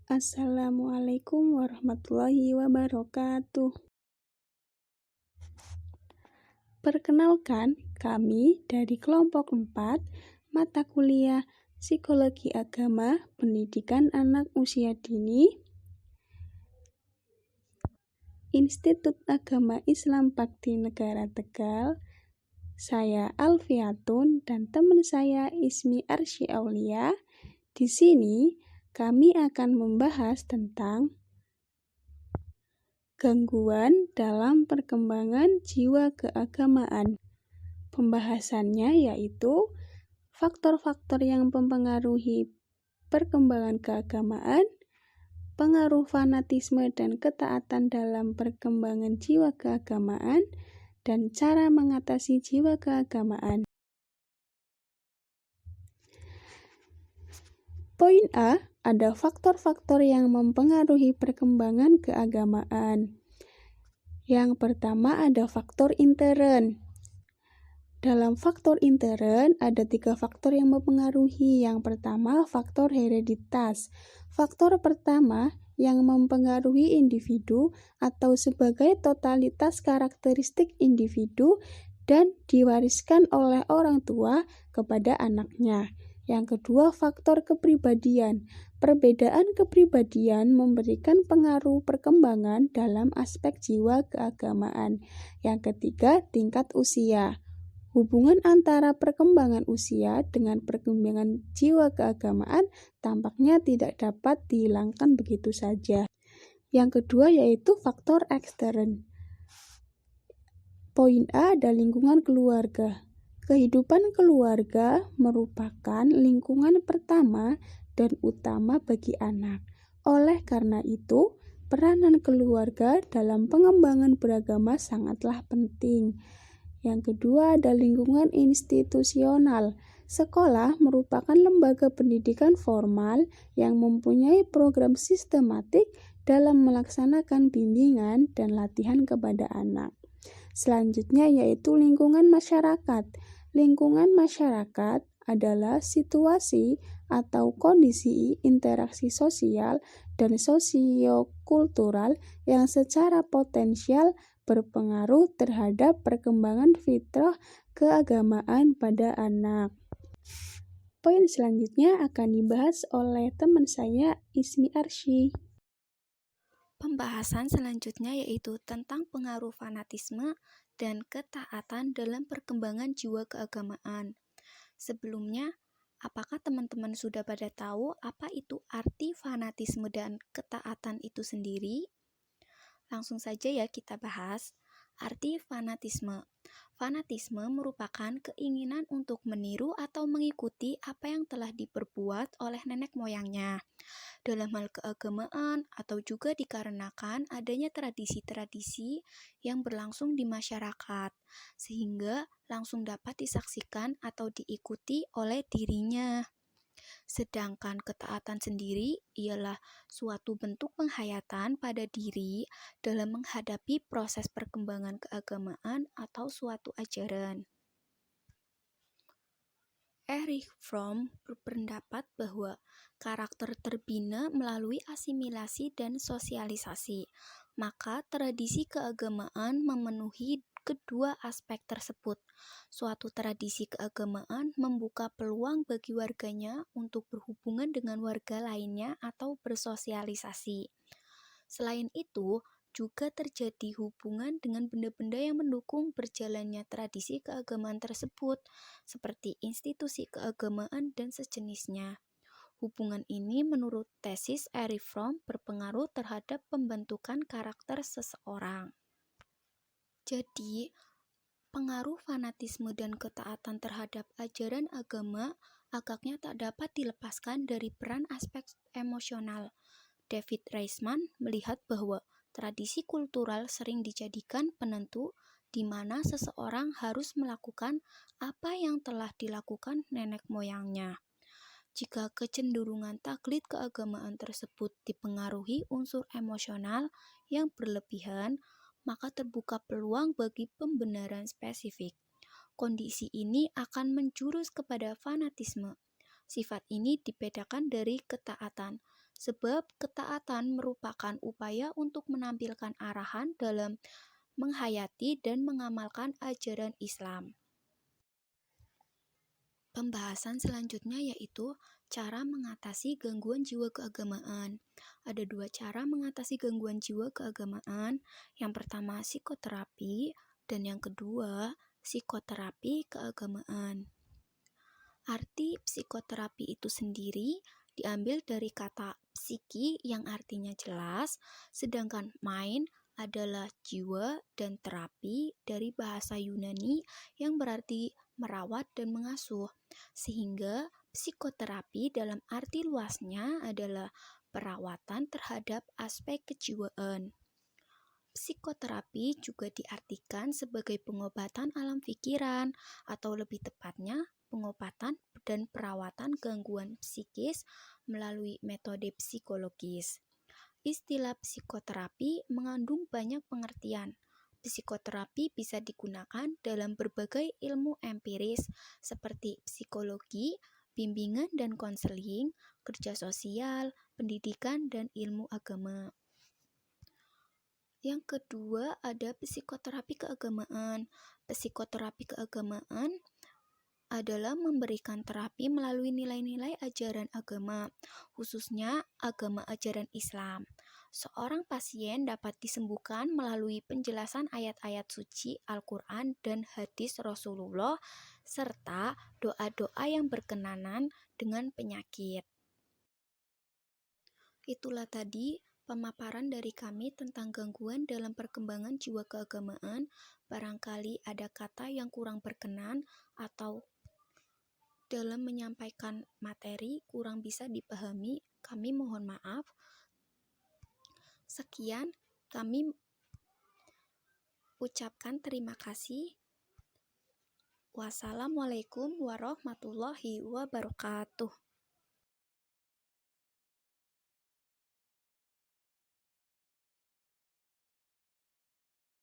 Assalamualaikum warahmatullahi wabarakatuh. Perkenalkan, kami dari kelompok 4, mata kuliah Psikologi Agama Pendidikan Anak Usia Dini, Institut Agama Islam Bakti Negara Tegal. Saya Alfiatun dan teman saya Ismi Arsy Aulia. Di sini kami akan membahas tentang gangguan dalam perkembangan jiwa keagamaan. Pembahasannya yaitu faktor-faktor yang mempengaruhi perkembangan keagamaan, pengaruh fanatisme dan ketaatan dalam perkembangan jiwa keagamaan, dan cara mengatasi jiwa keagamaan. Poin A, ada faktor-faktor yang mempengaruhi perkembangan keagamaan. Yang pertama ada faktor intern. Dalam faktor intern ada 3 faktor yang mempengaruhi. Yang pertama, faktor hereditas. Faktor pertama yang mempengaruhi individu atau sebagai totalitas karakteristik individu dan diwariskan oleh orang tua kepada anaknya. Yang kedua, faktor kepribadian. Perbedaan kepribadian memberikan pengaruh perkembangan dalam aspek jiwa keagamaan. Yang ketiga, tingkat usia. Hubungan antara perkembangan usia dengan perkembangan jiwa keagamaan tampaknya tidak dapat dihilangkan begitu saja. Yang kedua yaitu faktor ekstern. Poin A ada lingkungan keluarga. Kehidupan keluarga merupakan lingkungan pertama dan utama bagi anak. Oleh karena itu, peranan keluarga dalam pengembangan beragama sangatlah penting. Yang kedua ada lingkungan institusional. Sekolah merupakan lembaga pendidikan formal yang mempunyai program sistematik dalam melaksanakan bimbingan dan latihan kepada anak. Selanjutnya yaitu lingkungan masyarakat. Lingkungan masyarakat adalah situasi atau kondisi interaksi sosial dan sosiokultural yang secara potensial berpengaruh terhadap perkembangan fitrah keagamaan pada anak. Poin selanjutnya akan dibahas oleh teman saya Ismi Arsy. Pembahasan selanjutnya yaitu tentang pengaruh fanatisme dan ketaatan dalam perkembangan jiwa keagamaan. Sebelumnya, apakah teman-teman sudah pada tahu apa itu arti fanatisme dan ketaatan itu sendiri? Langsung saja ya kita bahas. Arti fanatisme. Fanatisme merupakan keinginan untuk meniru atau mengikuti apa yang telah diperbuat oleh nenek moyangnya dalam hal keagamaan atau juga dikarenakan adanya tradisi-tradisi yang berlangsung di masyarakat sehingga langsung dapat disaksikan atau diikuti oleh dirinya. Sedangkan ketaatan sendiri ialah suatu bentuk penghayatan pada diri dalam menghadapi proses perkembangan keagamaan atau suatu ajaran. Erich Fromm berpendapat bahwa karakter terbina melalui asimilasi dan sosialisasi, maka tradisi keagamaan memenuhi kedua aspek tersebut. Suatu tradisi keagamaan membuka peluang bagi warganya untuk berhubungan dengan warga lainnya atau bersosialisasi. Selain itu, juga terjadi hubungan dengan benda-benda yang mendukung berjalannya tradisi keagamaan tersebut, seperti institusi keagamaan dan sejenisnya. Hubungan ini menurut tesis Erich Fromm berpengaruh terhadap pembentukan karakter seseorang. Jadi, pengaruh fanatisme dan ketaatan terhadap ajaran agama agaknya tak dapat dilepaskan dari peran aspek emosional. David Reisman melihat bahwa tradisi kultural sering dijadikan penentu di mana seseorang harus melakukan apa yang telah dilakukan nenek moyangnya. Jika kecenderungan taklid keagamaan tersebut dipengaruhi unsur emosional yang berlebihan, maka terbuka peluang bagi pembenaran spesifik. Kondisi ini akan menjurus kepada fanatisme. Sifat ini dibedakan dari ketaatan. sebab ketaatan merupakan upaya untuk menampilkan arahan dalam menghayati dan mengamalkan ajaran Islam. Pembahasan selanjutnya yaitu cara mengatasi gangguan jiwa keagamaan. Ada dua cara mengatasi gangguan jiwa keagamaan. Yang pertama psikoterapi dan yang kedua psikoterapi keagamaan. Arti psikoterapi itu sendiri diambil dari kata psiki yang artinya jelas, sedangkan mind adalah jiwa dan terapi dari bahasa Yunani yang berarti merawat dan mengasuh. Sehingga psikoterapi dalam arti luasnya adalah perawatan terhadap aspek kejiwaan. Psikoterapi juga diartikan sebagai pengobatan alam pikiran atau lebih tepatnya pengobatan dan perawatan gangguan psikis melalui metode psikologis. Istilah psikoterapi mengandung banyak pengertian. Psikoterapi bisa digunakan dalam berbagai ilmu empiris seperti psikologi, bimbingan dan konseling, kerja sosial, pendidikan, dan ilmu agama. Yang kedua ada psikoterapi keagamaan. Psikoterapi keagamaan adalah memberikan terapi melalui nilai-nilai ajaran agama, khususnya agama ajaran Islam. Seorang pasien dapat disembuhkan melalui penjelasan ayat-ayat suci Al-Quran dan hadis Rasulullah, serta doa-doa yang berkenanan dengan penyakit. Itulah tadi pemaparan dari kami tentang gangguan dalam perkembangan jiwa keagamaan. Barangkali ada kata yang kurang berkenan atau dalam menyampaikan materi kurang bisa dipahami, kami mohon maaf. Sekian, kami ucapkan terima kasih. Wassalamualaikum warahmatullahi wabarakatuh.